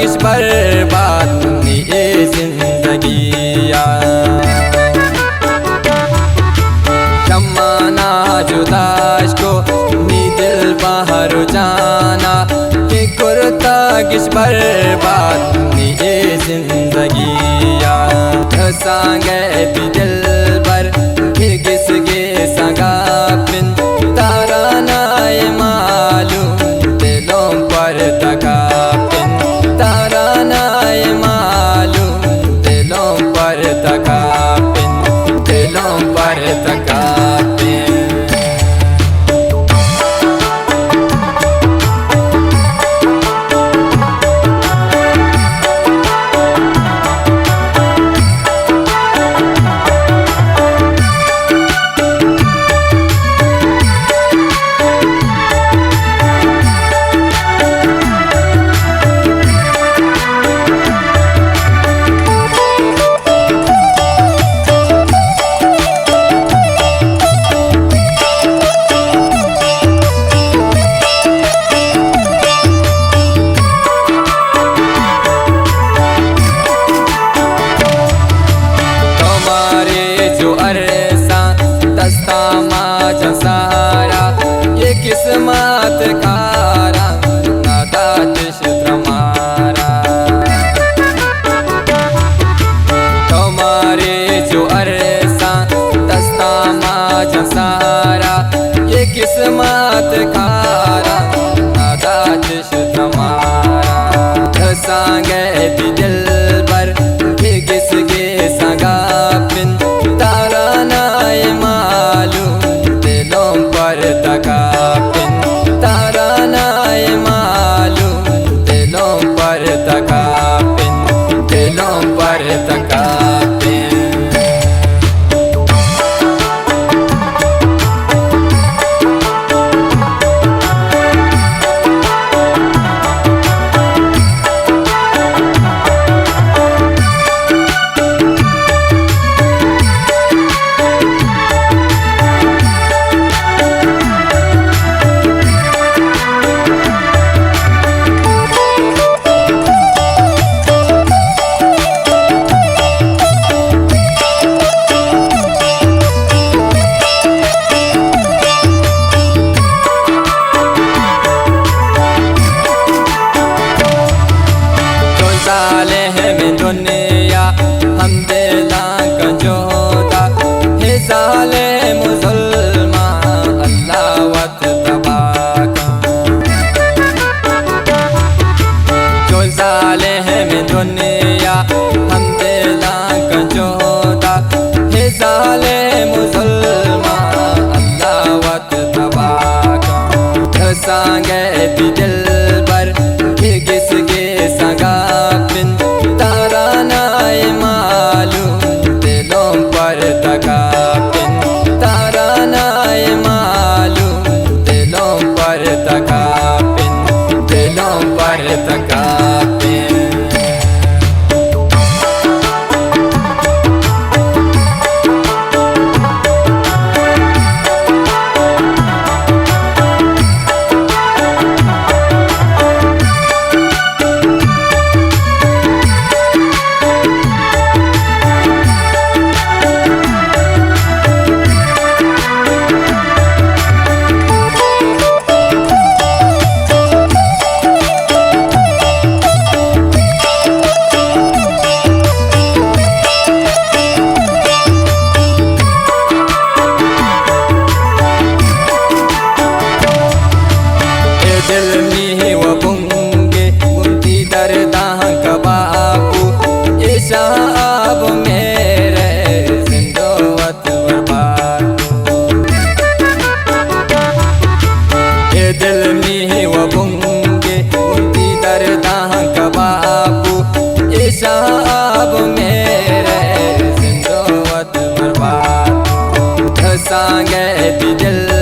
किस बर्बाद ये जिंदगिया जमाना जुदाश को नी दिल बाहर जाना कि कुर्ता किस बर्बाद ये जिंदगिया सांगे भी दिल भर फिर किसके संगा पिन तारा नाय मालूम दिलों पर तका पिन तारा नाय मालूम दिलों पर तका पिन दिलों पर तका पिन। सारा ये किस्मत कारा नादातिश तुम्हारा तुम्हारे जो अरसा दस्ता माज सारा ये किस्मत कारा नादातिश तुम्हारा सांगे भी दिल भर फिर किसके संगा पिन तारा नाय मालूम दिलों पर तका पिन तारा नाय मालूम दिलों पर तका पिन दिलों पर तका पिन। थी दिल